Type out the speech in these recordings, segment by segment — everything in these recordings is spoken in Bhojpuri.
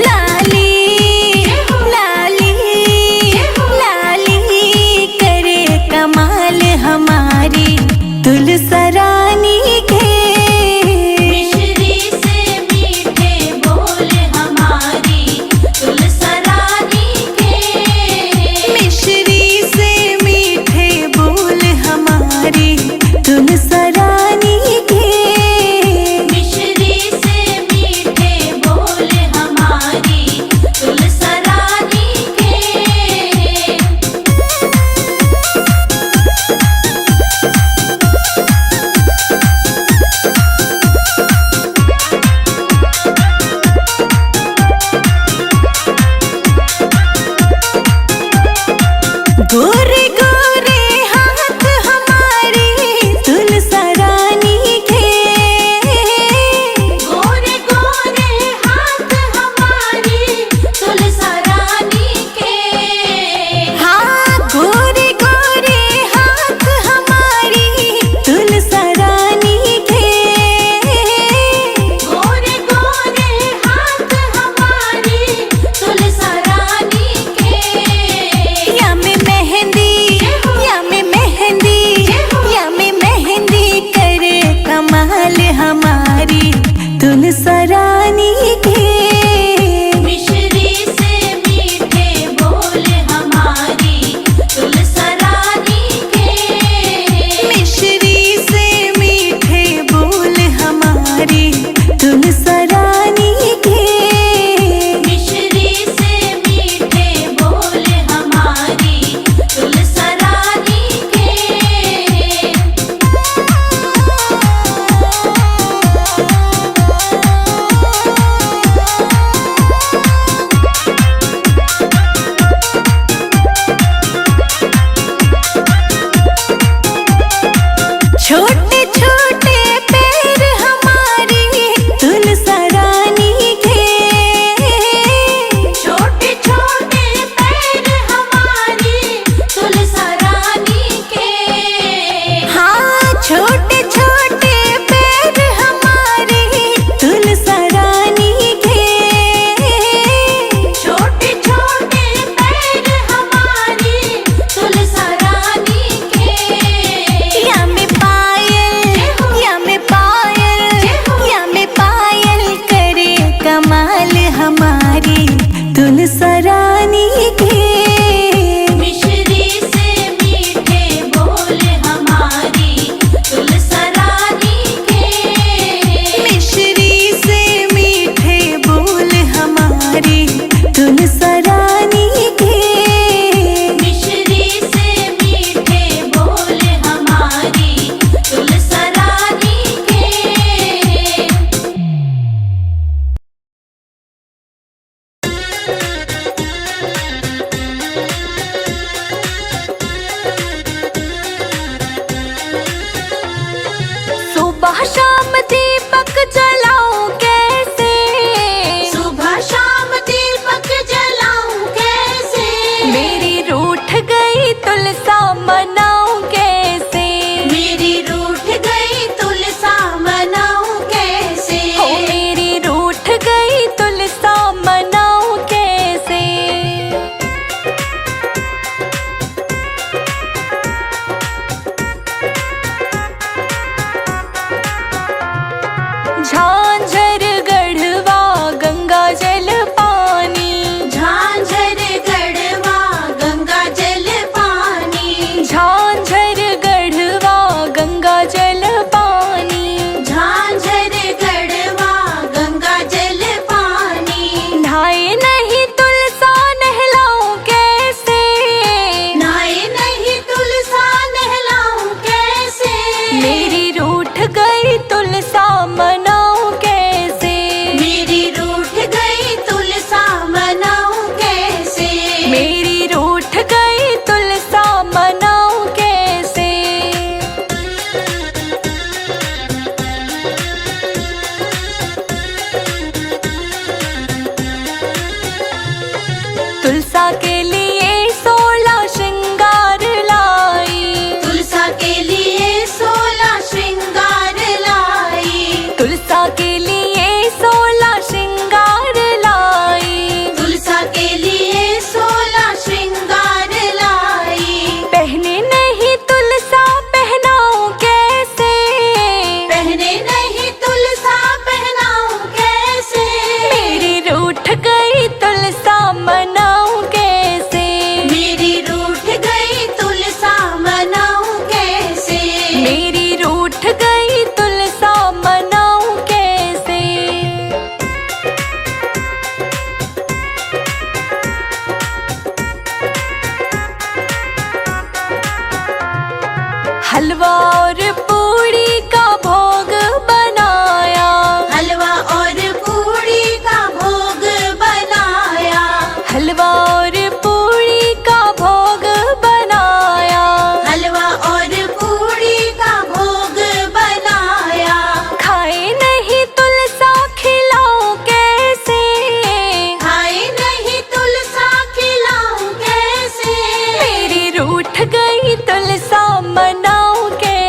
लाली तुलसा रानी के। मिश्री से मीठे बोल हमारी तुलसा रानी के। मिश्री से मीठे बोल हमारी तुलसा रानी के। मिश्री से मीठे बोल हमारी तुलसा रानी के। सुबह शाम दीपक जलाऊं कैसे। सुबह शाम दीपक जलाऊं कैसे। मेरी रूठ गई तुलसा मनाऊं कैसे। मेरी रूठ गई तुलसा मनाऊं कैसे। हो मेरी रूठ गई तुलसा मनाऊं कैसे। झांझर गढ़वा गंगा जल पानी। झांझर गढ़वा गंगा जल पानी। झांझर गढ़वा गंगा जल पानी। झांझर गढ़वा गंगा जल पानी। नहाए नहीं तुलसा नहलाऊं कैसे। नहाए नहीं तुलसा नहलाऊं कैसे। मेरी रूठ गई तुलसा मनाऊं कैसे। मेरी रूठ गई तुलसा मनाऊं कैसे। मेरी रूठ गई तुलसा मनाऊं कैसे। तुलसा के लिए 16 श्रृंगार लाई। तुलसा के लिए 16 श्रृंगार लाई। तुलसा के लिए 16 श्रृंगार लाई। तुलसा के लिए 16 श्रृंगार लाई। पहने नहीं तुलसा पहनाऊं कैसे। पहने नहीं तुलसा पहनाऊं कैसे। मेरी रूठ गई तुलसा मनाऊं कैसे। मेरी रूठ गई तुलसा मनाऊं कैसे। मेरी रूठ गई तुलसा मनाऊं कैसे। हलवा और पूड़ी का भोग बनाया। हलवा और पूड़ी का भोग बनाया। हलवा और पूड़ी का भोग बनाया। हलवा और पूड़ी का भोग बनाया। खाए नहीं तुलसा खिलाऊं कैसे। खाए नहीं तुलसा खिलाऊं कैसे। मेरी रूठ गई तुलसा मनाऊं कैसे।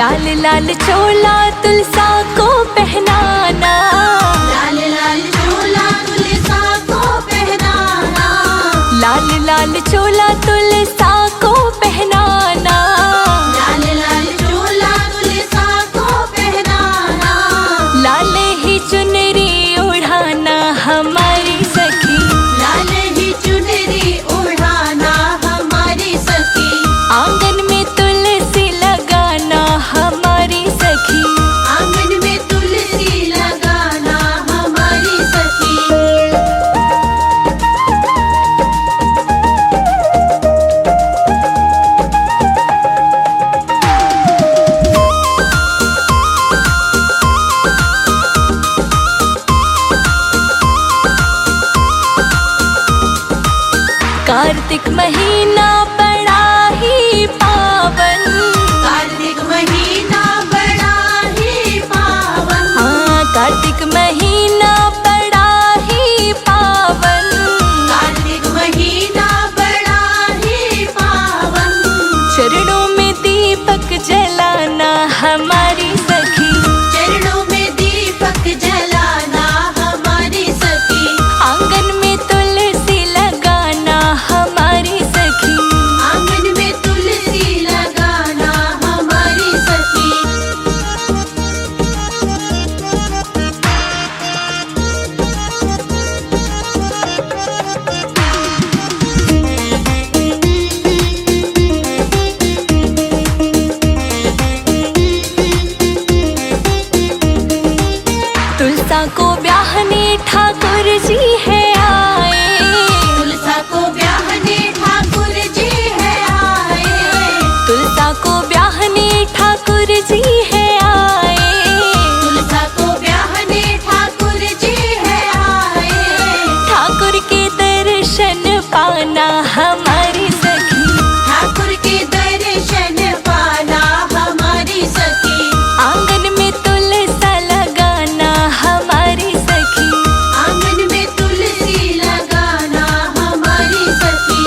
लाल लाल चोला तुलसा को पहनाना, लाल लाल चोला तुलसा को पहनाना, लाल लाल चोला तुलसा को पहनाना, लाल लाल चोला तुलसा को पहनाना, लाल ही चुनरी उड़ाना हमारी सखी, लाल ही चुनरी उड़ाना हमारी सखी, आंगन में तुलसी लगाना हमारी सखी, आंगन में तुलसी लगाना हमारी सखी। कार्तिक महीना बड़ा ही पावन, कार्तिक महीना बड़ा ही पावन, हाँ कार्तिक महीना बड़ा ही पावन, कार्तिक महीना बड़ा ही पावन, चरणों में दीपक जलाना हमारी सखी, चरणों में दीपक जलाना हमारी सखी, आंगन में तुलसी लगाना हमारी सखी, आंगन में तुलसी लगाना हमारी सखी। तुलसा को ब्याहने ठाकुर जी है आए, तुलसा को ब्याहने ठाकुर जी है आए, तुलसा को ब्याहने ठाकुर जी है आए, तुलसा को ब्याहने ठाकुर जी है आए, ठाकुर के दर्शन पाना हमारी सखी, ठाकुर के दर्शन पाना हमारी सखी, आंगन में तुलसा लगाना हमारी सखी, आंगन में तुलसी लगाना हमारी सखी।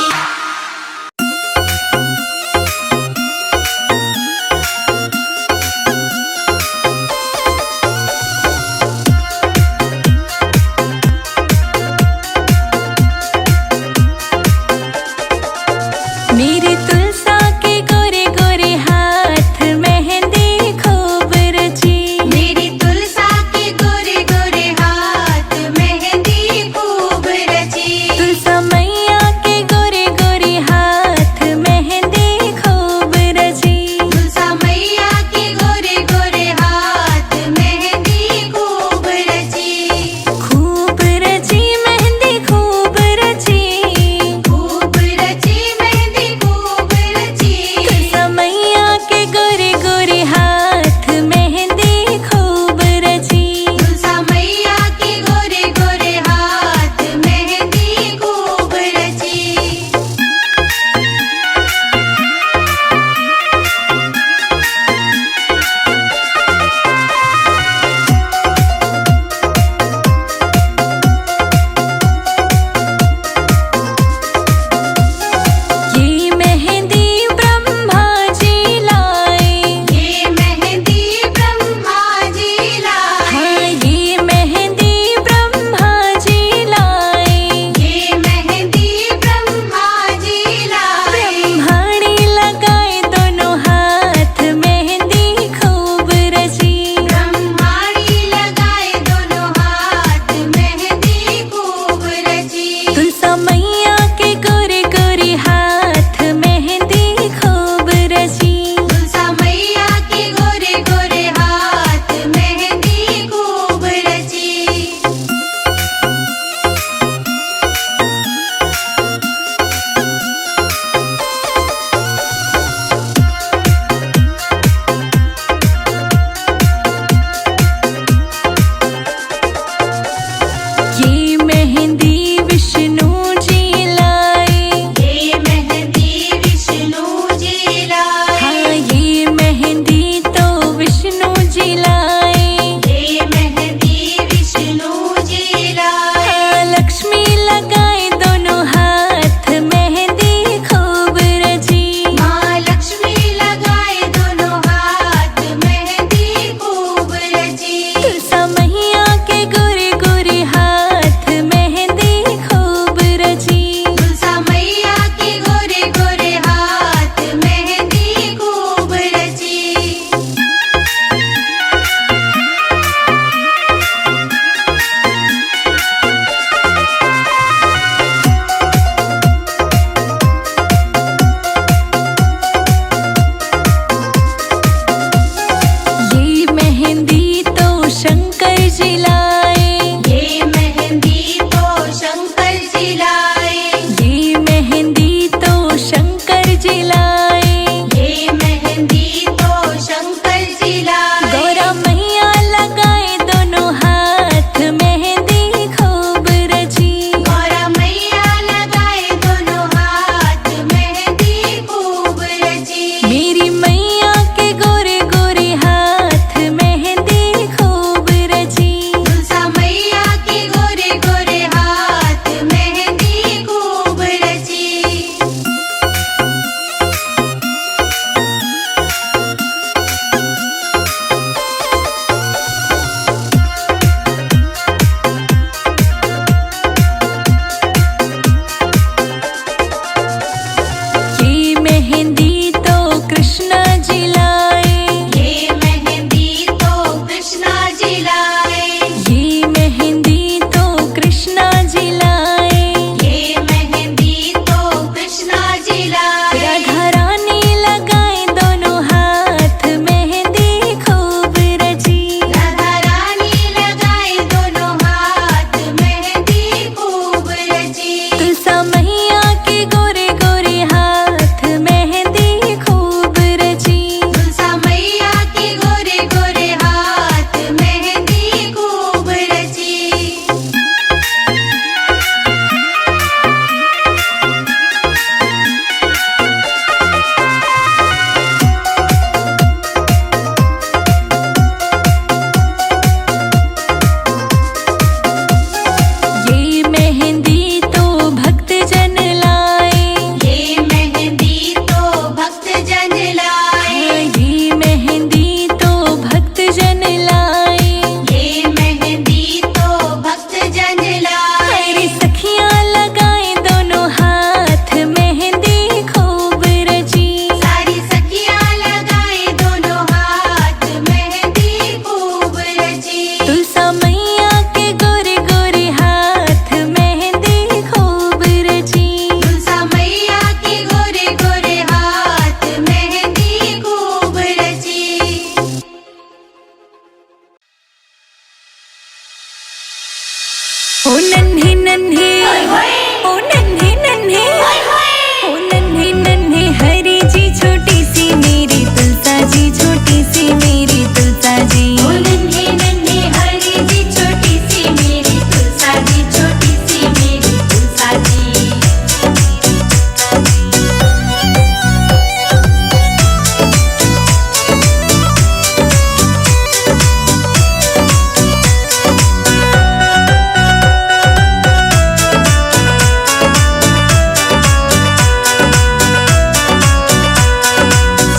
जी छोटी सी मेरी तुलसा जी। ओ नन्हे नन्हे हरी जी छोटी सी मेरी तुलसा जी, छोटी सी मेरी तुलसा जी।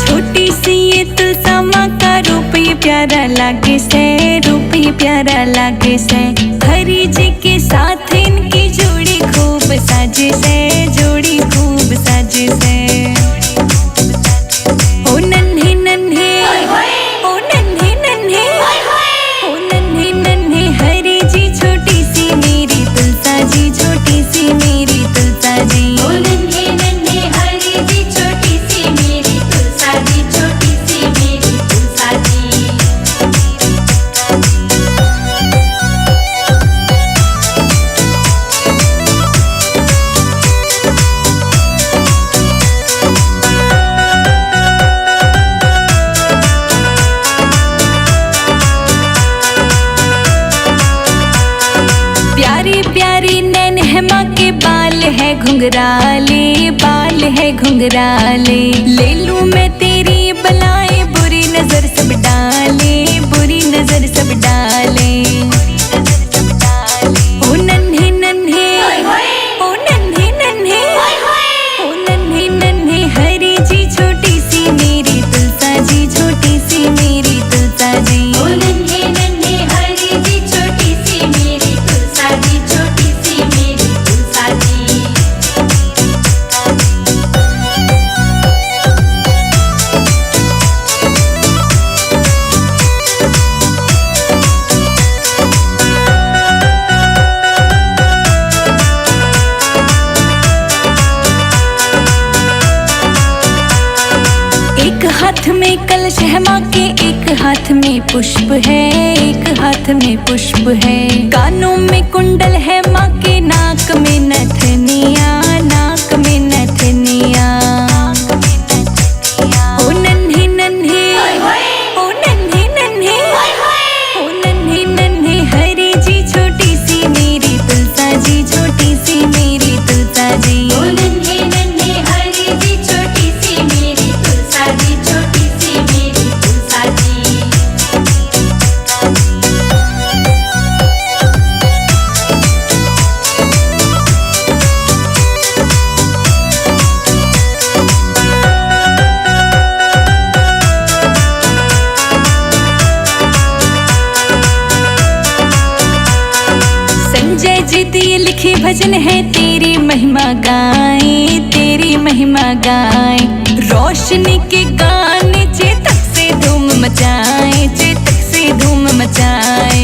छोटी सी ये तुलसा माँ का रूप ये प्यारा लागे से, रूप ये प्यारा लागे से। हरि जी के साथ इनकी जोड़ी खूब साजे से, जोड़ी खूब साजे से। ओ नन्हे नन्हे, ओ नन्हे नन्हे, ओ नन्हे नन्हे हरि जी छोटी सी मेरी तुलसा जी, छोटी सी मेरी तुलसा जी। ओ नन्हे नन्हे हरी जी छोटी सी मेरी तुलसा जी, छोटी सी मेरी तुलसा जी। प्यारी प्यारी नैन है माँ के बाल है घुंघराले, बाल है घुंघराले। ले लूं मैं तेरी बलाएं, बुरी नजर सब डाले, बुरी नजर सब डाले। ओ नन्हे नन्हे, ओ नन्हे नन्हे, ओ नन्हे नन्हे हरि जी छोटी सी मेरी तुलसा जी, छोटी सी मेरी तुलसा जी। ओ नन्हे नन्हे हरी जी छोटी सी मेरी तुलसा जी, छोटी सी मेरी तुलसा जी। एक हाथ में कलश है माँ के, एक हाथ में पुष्प है, एक हाथ में पुष्प है। कानों में कुंडल है माँ के, नाक में नथनिया, नाक में नथनिया। ओ नन्हे नन्हे, ओ नन्हे नन्हे, ओ नन्हे नन्हे हरि जी छोटी सी मेरी तुलसा जी, छोटी सी मेरी तुलसा जी। ओ नन्हे नन्हे हरी जी छोटी सी मेरी तुलसा जी, छोटी सी मेरी तुलसा जी। संजय जी दिए लिखे भजन है, तेरी महिमा गाएं, तेरी महिमा गाएं। रोशनी के गाने चेतक से धूम मचाएं, चेतक से धूम मचाएं।